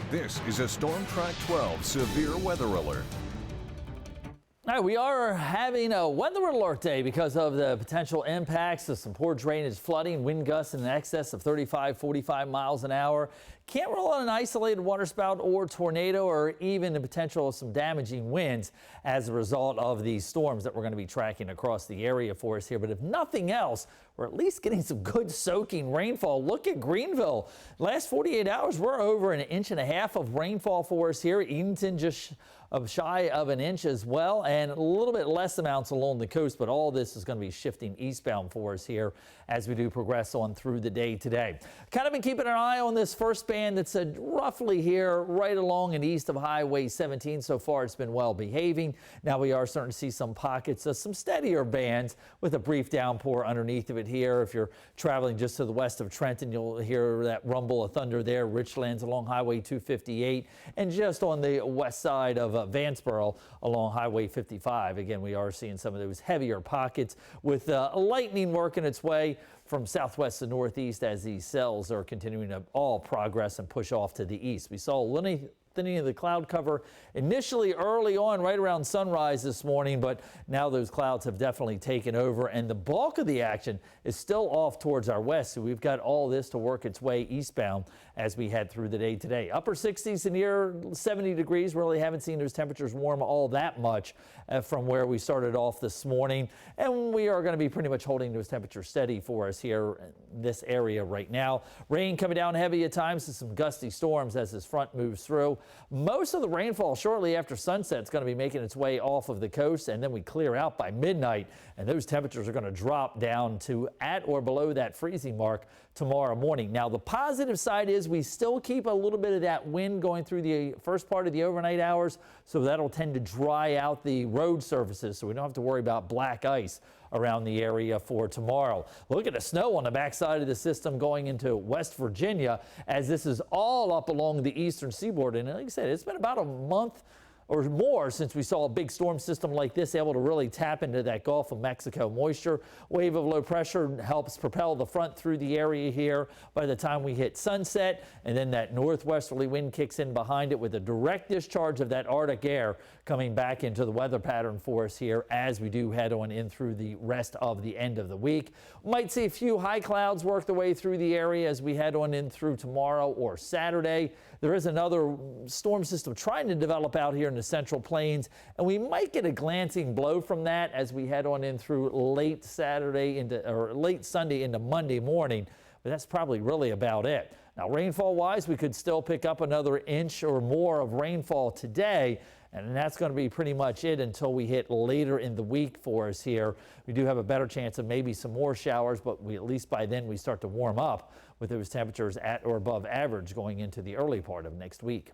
This is a Storm Track 12 severe weather alert. All right, we are having a weather alert day because of the potential impacts of some poor drainage, flooding, wind gusts in excess of 35-45 miles an hour. Can't rule out an isolated waterspout or tornado or even the potential of some damaging winds as a result of these storms that we're going to be tracking across the area for us here. But if nothing else, we're at least getting some good soaking rainfall. Look at Greenville. Last 48 hours, we're over 1.5 inches of rainfall for us here. Edenton just shy of 1 inch as well, and a little bit less amounts along the coast, but all this is going to be shifting eastbound for us here as we do progress on through the day today. Kind of been keeping an eye on this first band that's roughly here right along and east of Highway 17. So far it's been well behaving. Now we are starting to see some pockets of some steadier bands with a brief downpour underneath of it here. If you're traveling just to the west of Trenton, you'll hear that rumble of thunder there. Richlands along Highway 258 and just on the west side of Vanceboro along Highway 55. Again, we are seeing some of those heavier pockets with lightning working its way from southwest to northeast as these cells are continuing to all progress and push off to the east. We saw a little thinning of the cloud cover initially early on right around sunrise this morning, but now those clouds have definitely taken over and the bulk of the action is still off towards our west. So we've got all this to work its way eastbound as we head through the day today. Upper 60s to near 70 degrees. Really haven't seen those temperatures warm all that much from where we started off this morning. And we are going to be pretty much holding those temperatures steady for us here in this area right now. Rain coming down heavy at times and some gusty storms as this front moves through. Most of the rainfall shortly after sunset is going to be making its way off of the coast, and then we clear out by midnight, and those temperatures are going to drop down to at or below that freezing mark tomorrow morning. Now, the positive side is we still keep a little bit of that wind going through the first part of the overnight hours, so that'll tend to dry out the road surfaces, so we don't have to worry about black ice around the area for tomorrow. Look at the snow on the backside of the system going into West Virginia as this is all up along the eastern seaboard. And like I said, it's been about a month or more since we saw a big storm system like this able to really tap into that Gulf of Mexico moisture. Wave of low pressure helps propel the front through the area here by the time we hit sunset, and then that northwesterly wind kicks in behind it with a direct discharge of that Arctic air coming back into the weather pattern for us here as we do head on in through the rest of the end of the week. Might see a few high clouds work their way through the area as we head on in through tomorrow or Saturday. There is another storm system trying to develop out here in the Central Plains, and we might get a glancing blow from that as we head on in through late Sunday into Monday morning, but that's probably really about it. Now, rainfall wise, we could still pick up another inch or more of rainfall today, and that's going to be pretty much it until we hit later in the week for us here. We do have a better chance of maybe some more showers, but at least by then we start to warm up with those temperatures at or above average going into the early part of next week.